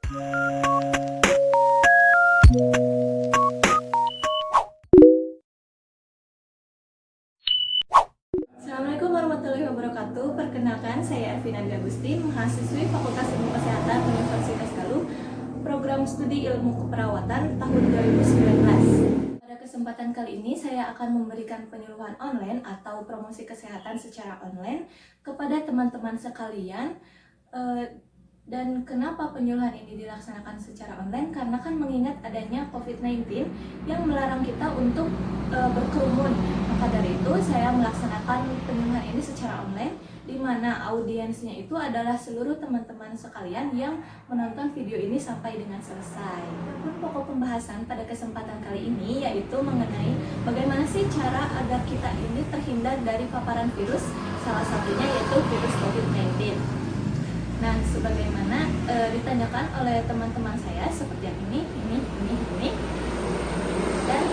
Assalamualaikum warahmatullahi wabarakatuh. Perkenalkan, saya Arvina Agustin, mahasiswi Fakultas Ilmu Kesehatan Universitas Galuh, program studi Ilmu Keperawatan tahun 2019. Pada kesempatan kali ini, saya akan memberikan penyuluhan online atau promosi kesehatan secara online kepada teman-teman sekalian. Dan kenapa penyuluhan ini dilaksanakan secara online? Karena kan mengingat adanya COVID-19 yang melarang kita untuk berkerumun. Maka dari itu saya melaksanakan penyuluhan ini secara online, di mana audiensnya itu adalah seluruh teman-teman sekalian yang menonton video ini sampai dengan selesai. Pokok pembahasan pada kesempatan kali ini yaitu mengenai bagaimana sih cara agar kita ini terhindar dari paparan virus, salah satunya yaitu virus COVID-19. Nah, sebagaimana ditanyakan oleh teman-teman saya seperti yang ini. Dan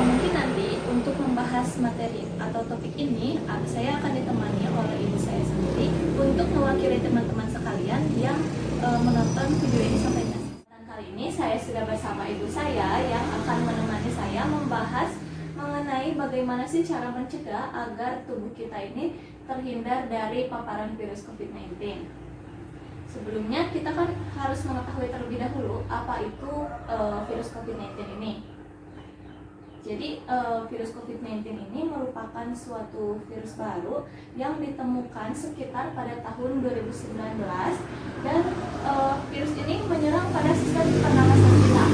mungkin nanti untuk membahas materi atau topik ini, saya akan ditemani oleh ibu saya sendiri untuk mewakili teman-teman sekalian yang menonton video ini sampai habis. Dan kali ini saya sudah bersama ibu saya yang akan menemani saya membahas mengenai bagaimana sih cara mencegah agar tubuh kita ini terhindar dari paparan virus COVID-19. Sebelumnya kita kan harus mengetahui terlebih dahulu apa itu virus COVID-19 ini. Jadi virus COVID-19 ini merupakan suatu virus baru yang ditemukan sekitar pada tahun 2019 dan virus ini menyerang pada sistem pernapasan kita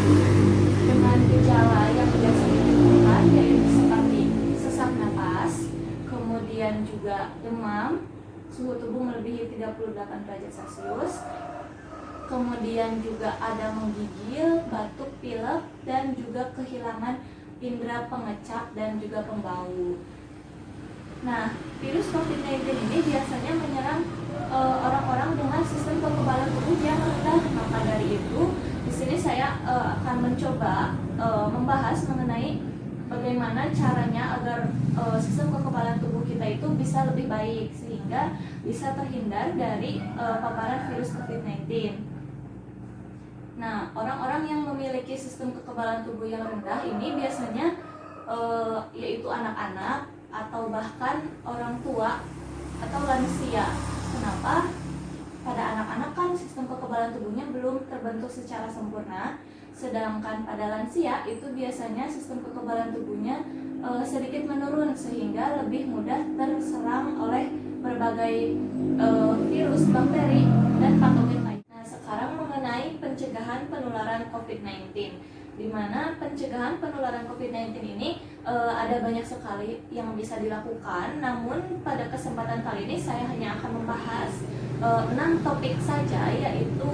dengan gejala yang biasa ditemukan yaitu seperti sesak napas, kemudian juga demam, suhu tubuh melebihi 38 derajat Celcius, kemudian juga ada menggigil, batuk, pilek, dan juga kehilangan indera pengecap dan juga pembau. Nah, virus COVID-19 ini biasanya menyerang orang-orang dengan sistem kekebalan tubuh yang rendah. Maka dari itu, di sini saya akan mencoba membahas mengenai bagaimana caranya agar sistem kekebalan tubuh kita itu bisa lebih baik sehingga bisa terhindar dari paparan virus COVID-19. Nah, orang-orang yang memiliki sistem kekebalan tubuh yang rendah ini biasanya yaitu anak-anak atau bahkan orang tua atau lansia. Kenapa? Pada anak-anak kan sistem kekebalan tubuhnya belum terbentuk secara sempurna, sedangkan pada lansia itu biasanya sistem kekebalan tubuhnya sedikit menurun sehingga lebih mudah terserang oleh berbagai virus, bakteri, dan patogen lain. Nah, sekarang mengenai pencegahan penularan COVID-19, di mana pencegahan penularan COVID-19 ini ada banyak sekali yang bisa dilakukan. Namun pada kesempatan kali ini saya hanya akan membahas 6 topik saja, yaitu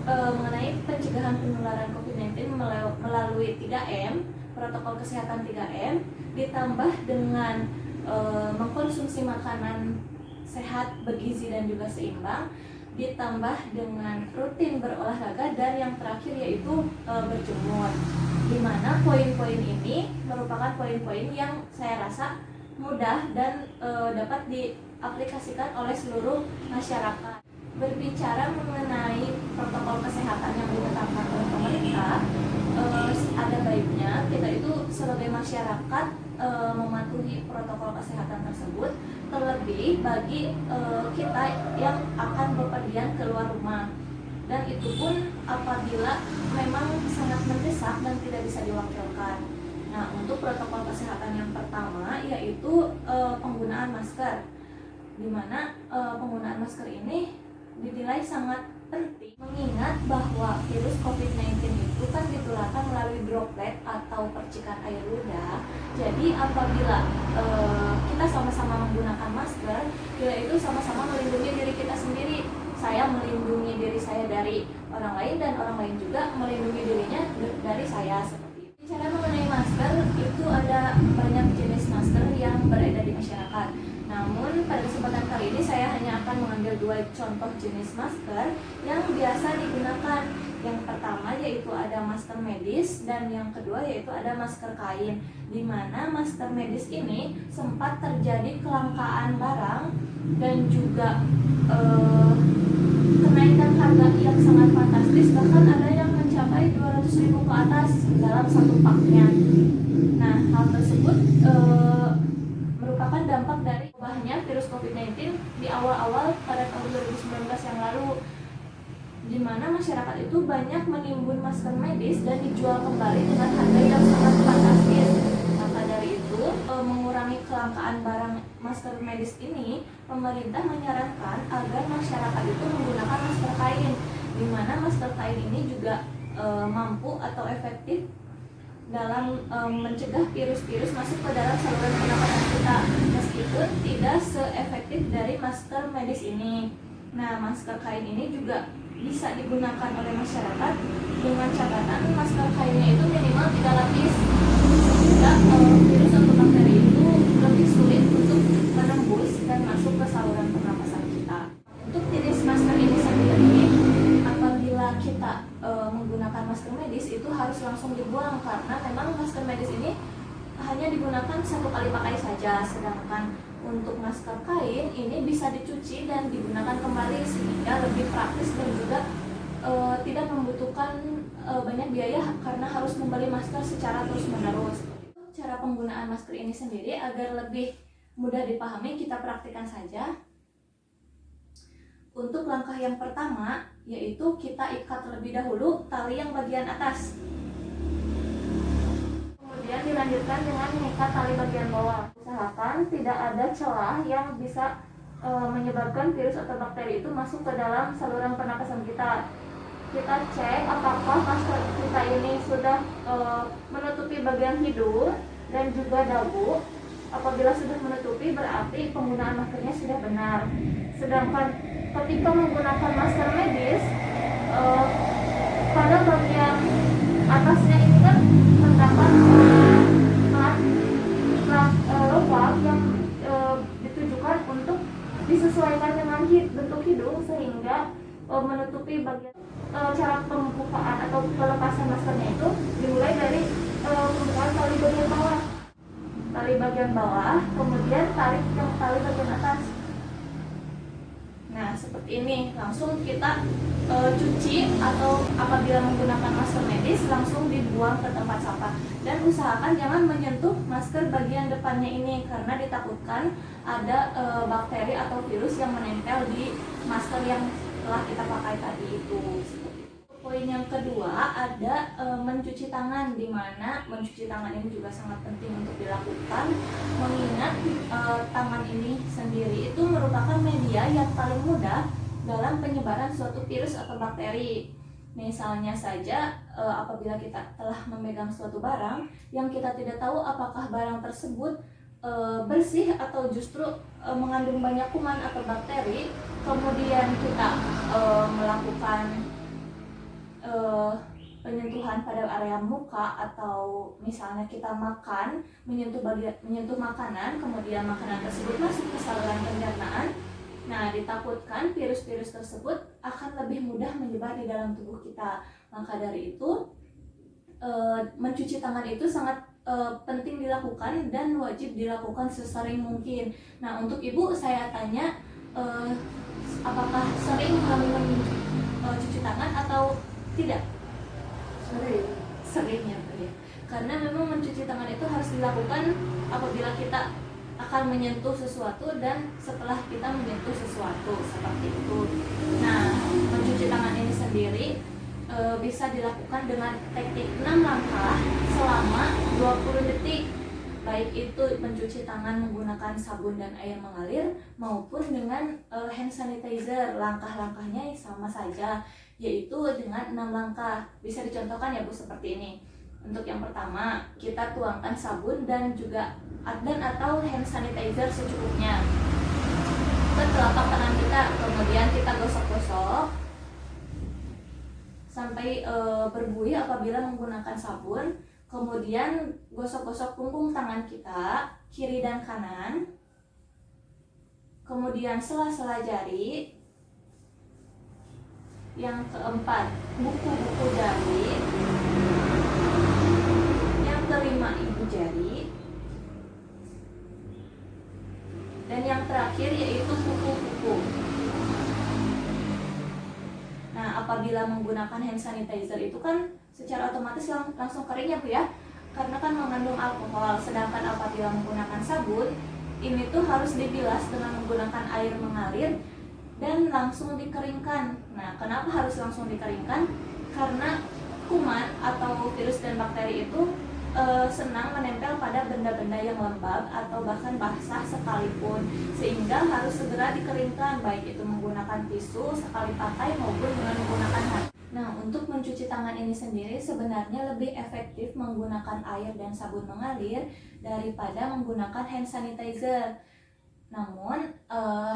mengenai pencegahan penularan COVID-19 melalui 3M, protokol kesehatan 3M, ditambah dengan mengkonsumsi makanan sehat, bergizi, dan juga seimbang, ditambah dengan rutin berolahraga, dan yang terakhir yaitu berjemur. Di mana poin-poin ini merupakan poin-poin yang saya rasa mudah dan dapat diaplikasikan oleh seluruh masyarakat. Berbicara mengenai protokol kesehatan yang ditetapkan oleh pemerintah, ada baiknya kita itu sebagai masyarakat mematuhi protokol kesehatan tersebut, terlebih bagi kita yang akan bepergian keluar rumah, dan itu pun apabila memang sangat mendesak dan tidak bisa diwakilkan. Nah, untuk protokol kesehatan yang pertama yaitu penggunaan masker, di mana penggunaan masker ini dinilai sangat penting, mengingat bahwa virus COVID-19 itu kan ditularkan melalui droplet atau percikan air ludah. Jadi apabila kita sama-sama menggunakan masker, kita itu sama-sama melindungi diri kita sendiri. Saya melindungi diri saya dari orang lain, dan orang lain juga melindungi dirinya dari saya. Seperti itu. Bicara mengenai masker, itu ada banyak jenis masker yang beredar di masyarakat. Namun pada kesempatan kali ini saya hanya akan mengambil 2 contoh jenis masker yang biasa digunakan. Yang pertama yaitu ada masker medis, dan yang kedua yaitu ada masker kain, di mana masker medis ini sempat terjadi kelangkaan barang dan juga kenaikan harga yang sangat fantastis, bahkan 100.000 ke atas dalam satu paknya. Nah, hal tersebut merupakan dampak dari wabahnya virus COVID-19 di awal-awal pada tahun 2019 yang lalu, di mana masyarakat itu banyak menimbun masker medis dan dijual kembali dengan harga yang sangat fantastis. Maka dari itu, mengurangi kelangkaan barang masker medis ini, pemerintah menyarankan agar masyarakat itu menggunakan masker kain, di mana masker kain ini juga mampu atau efektif dalam mencegah virus-virus masuk ke dalam saluran pernapasan kita, meskipun tidak seefektif dari masker medis ini. Nah, masker kain ini juga bisa digunakan oleh masyarakat dengan catatan masker kainnya itu minimal 3 lapis, sehingga virus atau bakteri itu lebih sulit untuk menembus dan masuk ke saluran pernapasan kita. Untuk jenis masker ini sendiri, apabila kita menggunakan masker medis itu harus langsung dibuang, karena memang masker medis ini hanya digunakan 1 kali pakai saja, sedangkan untuk masker kain ini bisa dicuci dan digunakan kembali, sehingga lebih praktis dan juga tidak membutuhkan banyak biaya karena harus membeli masker secara terus-menerus. Cara penggunaan masker ini sendiri agar lebih mudah dipahami, kita praktikkan saja. Untuk langkah yang pertama, yaitu kita ikat terlebih dahulu tali yang bagian atas. Kemudian dilanjutkan dengan mengikat tali bagian bawah. Usahakan tidak ada celah yang bisa menyebabkan virus atau bakteri itu masuk ke dalam saluran pernapasan kita. Kita cek apakah masker kita ini sudah menutupi bagian hidung dan juga dagu. Apabila sudah menutupi, berarti penggunaan maskernya sudah benar. Sedangkan ketika menggunakan masker medis, pada bagian atasnya ini kan terdapat lubang yang ditujukan untuk disesuaikan dengan bentuk hidung, sehingga menutupi bagian. Cara pembukaan atau pelepasan maskernya itu dimulai dari pembukaan tali bagian bawah. Tali bagian bawah, kemudian tarik yang tali bagian atas. Nah, seperti ini. Langsung kita cuci, atau apabila menggunakan masker medis langsung dibuang ke tempat sampah. Dan usahakan jangan menyentuh masker bagian depannya ini, karena ditakutkan ada bakteri atau virus yang menempel di masker yang telah kita pakai tadi itu. Poin yang kedua ada mencuci tangan, di mana mencuci tangan ini juga sangat penting untuk dilakukan, mengingat tangan ini sendiri itu merupakan media yang paling mudah dalam penyebaran suatu virus atau bakteri. Misalnya saja apabila kita telah memegang suatu barang yang kita tidak tahu apakah barang tersebut bersih atau justru mengandung banyak kuman atau bakteri, kemudian kita melakukan penyentuhan pada area muka, atau misalnya kita makan, menyentuh makanan, kemudian makanan tersebut masuk ke saluran pencernaan. Nah, ditakutkan virus-virus tersebut akan lebih mudah menyebar di dalam tubuh kita. Maka dari itu mencuci tangan itu sangat penting dilakukan dan wajib dilakukan sesering mungkin. Nah, untuk ibu saya tanya, apakah sering kami mencuci tangan atau tidak? Sering ya, karena memang mencuci tangan itu harus dilakukan apabila kita akan menyentuh sesuatu dan setelah kita menyentuh sesuatu, seperti itu. Nah, mencuci tangan ini sendiri bisa dilakukan dengan teknik 6 langkah selama 20 detik, baik itu mencuci tangan menggunakan sabun dan air mengalir maupun dengan hand sanitizer. Langkah-langkahnya sama saja, yaitu dengan 6 langkah. Bisa dicontohkan ya Bu, seperti ini. Untuk yang pertama, kita tuangkan sabun dan juga atau hand sanitizer secukupnya ke telapak tangan kita, kemudian kita gosok-gosok sampai berbuih apabila menggunakan sabun. Kemudian gosok-gosok punggung tangan kita, kiri dan kanan. Kemudian sela-sela jari. Yang keempat, buku-buku jari. Yang kelima, ibu jari. Dan yang terakhir yaitu kuku-kuku. Nah, apabila menggunakan hand sanitizer itu kan secara otomatis langsung kering ya Bu ya, karena kan mengandung alkohol. Sedangkan apabila menggunakan sabun, ini tuh harus dibilas dengan menggunakan air mengalir dan langsung dikeringkan. Nah, kenapa harus langsung dikeringkan? Karena kuman atau virus dan bakteri itu senang menempel pada benda-benda yang lembab atau bahkan basah sekalipun, sehingga harus segera dikeringkan, baik itu menggunakan tisu sekali pakai maupun dengan menggunakan hand. Nah, untuk mencuci tangan ini sendiri sebenarnya lebih efektif menggunakan air dan sabun mengalir daripada menggunakan hand sanitizer. Namun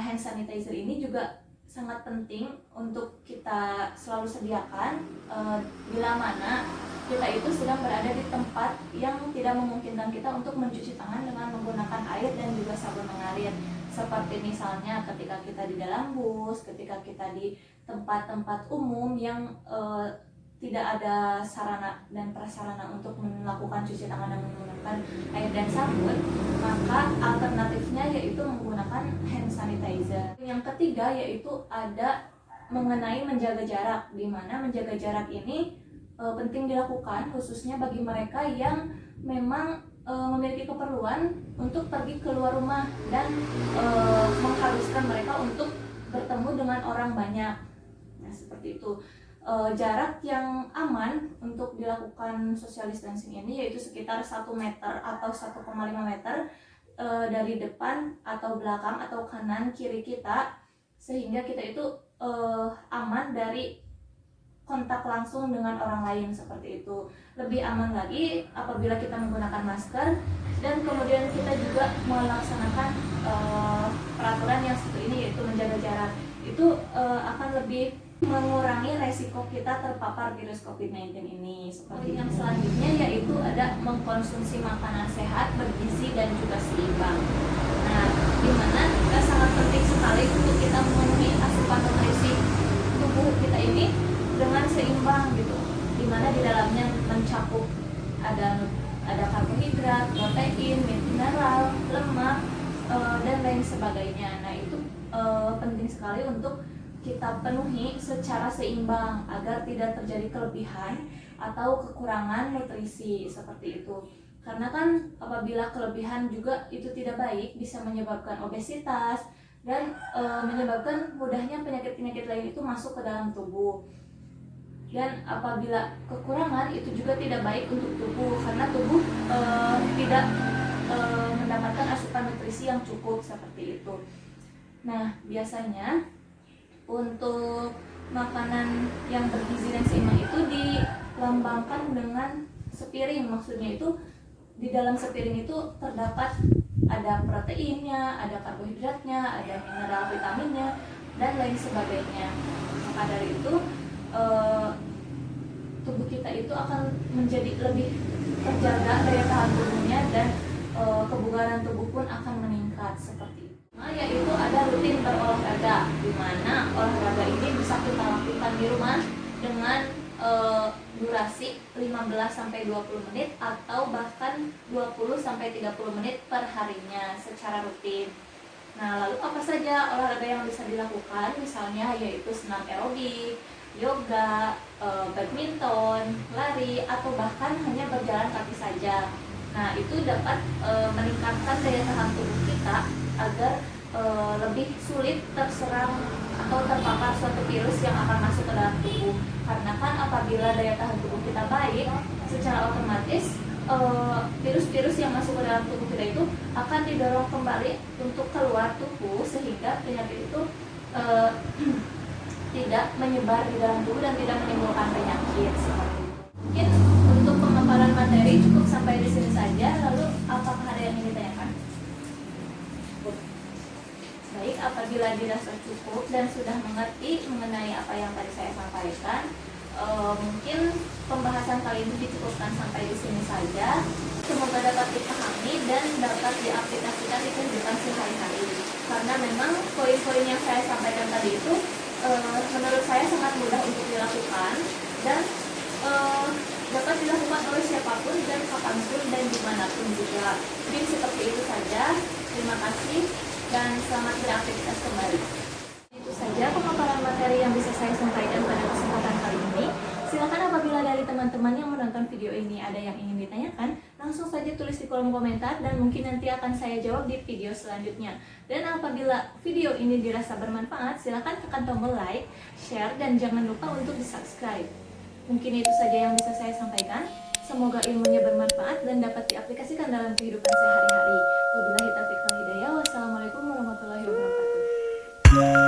hand sanitizer ini juga sangat penting untuk kita selalu sediakan bila mana kita itu sedang berada di tempat yang tidak memungkinkan kita untuk mencuci tangan dengan menggunakan air dan juga sabun mengalir. Seperti misalnya ketika kita di dalam bus, ketika kita di tempat-tempat umum yang tidak ada sarana dan prasarana untuk melakukan cuci tangan dan menggunakan air dan sabun, maka alternatifnya yaitu menggunakan hand sanitizer. Yang ketiga yaitu ada mengenai menjaga jarak, di mana menjaga jarak ini penting dilakukan khususnya bagi mereka yang memang memiliki keperluan untuk pergi keluar rumah dan mengharuskan mereka untuk bertemu dengan orang banyak. Nah, seperti itu. Jarak yang aman untuk dilakukan social distancing ini yaitu sekitar 1 meter atau 1,5 meter dari depan atau belakang atau kanan kiri kita, sehingga kita itu aman dari kontak langsung dengan orang lain. Seperti itu. Lebih aman lagi apabila kita menggunakan masker dan kemudian kita juga melaksanakan peraturan yang satu ini yaitu menjaga jarak. Itu akan lebih mengurangi resiko kita terpapar virus COVID-19 ini. Seperti yang selanjutnya yaitu ada mengkonsumsi makanan sehat, bergizi dan juga seimbang. Nah, dimana sangat penting sekali untuk kita memenuhi asupan nutrisi tubuh kita ini dengan seimbang gitu, dimana di dalamnya mencakup ada karbohidrat, protein, mineral, lemak dan lain sebagainya. Nah, itu penting sekali untuk kita penuhi secara seimbang agar tidak terjadi kelebihan atau kekurangan nutrisi seperti itu. Karena kan apabila kelebihan juga itu tidak baik, bisa menyebabkan obesitas dan menyebabkan mudahnya penyakit-penyakit lain itu masuk ke dalam tubuh. Dan apabila kekurangan itu juga tidak baik untuk tubuh, karena tubuh tidak mendapatkan asupan nutrisi yang cukup seperti itu. Nah, biasanya untuk makanan yang bergizi dan seimbang itu dilambangkan dengan sepiring. Maksudnya itu di dalam sepiring itu terdapat ada proteinnya, ada karbohidratnya, ada mineral, vitaminnya dan lain sebagainya. Maka dari itu tubuh kita itu akan menjadi lebih terjaga daya tahan tubuhnya dan kebugaran tubuh pun akan meningkat seperti itu. Nah, yaitu ada rutin berolahraga, di mana olahraga ini bisa kita lakukan di rumah dengan durasi 15-20 menit atau bahkan 20-30 menit per harinya secara rutin. Nah, lalu apa saja olahraga yang bisa dilakukan? Misalnya yaitu senam aerobik, yoga, badminton, lari, atau bahkan hanya berjalan kaki saja. Nah, itu dapat meningkatkan daya tahan tubuh kita agar lebih sulit terserang atau terpapar suatu virus yang akan masuk ke dalam tubuh. Karena kan apabila daya tahan tubuh kita baik, secara otomatis virus-virus yang masuk ke dalam tubuh kita itu akan didorong kembali untuk keluar tubuh, sehingga penyakit itu tidak menyebar di dalam tubuh dan tidak menimbulkan penyakit seperti itu. Mungkin untuk pemaparan materi cukup sampai di sini saja. Lalu apakah ada yang ingin ditanyakan? Baik, apabila dirasa cukup dan sudah mengerti mengenai apa yang tadi saya sampaikan, mungkin pembahasan kali ini dicukupkan sampai di sini saja. Semoga dapat dipahami dan dapat diaplikasikan di kehidupan sehari-hari. Karena memang poin-poin yang saya sampaikan tadi itu menurut saya sangat mudah untuk dilakukan dan dapat dilakukan oleh siapapun dan kapanpun dan dimanapun juga. Mungkin seperti itu saja. Terima kasih dan selamat beraktivitas kembali. Itu saja pemaparan materi yang bisa saya sampaikan pada kesempatan Silakan apabila dari teman-teman yang menonton video ini ada yang ingin ditanyakan, langsung saja tulis di kolom komentar dan mungkin nanti akan saya jawab di video selanjutnya. Dan apabila video ini dirasa bermanfaat, silakan tekan tombol like, share, dan jangan lupa untuk di-subscribe. Mungkin itu saja yang bisa saya sampaikan. Semoga ilmunya bermanfaat dan dapat diaplikasikan dalam kehidupan sehari-hari. Wabillahi taufiq wal hidayah. Wassalamualaikum warahmatullahi wabarakatuh.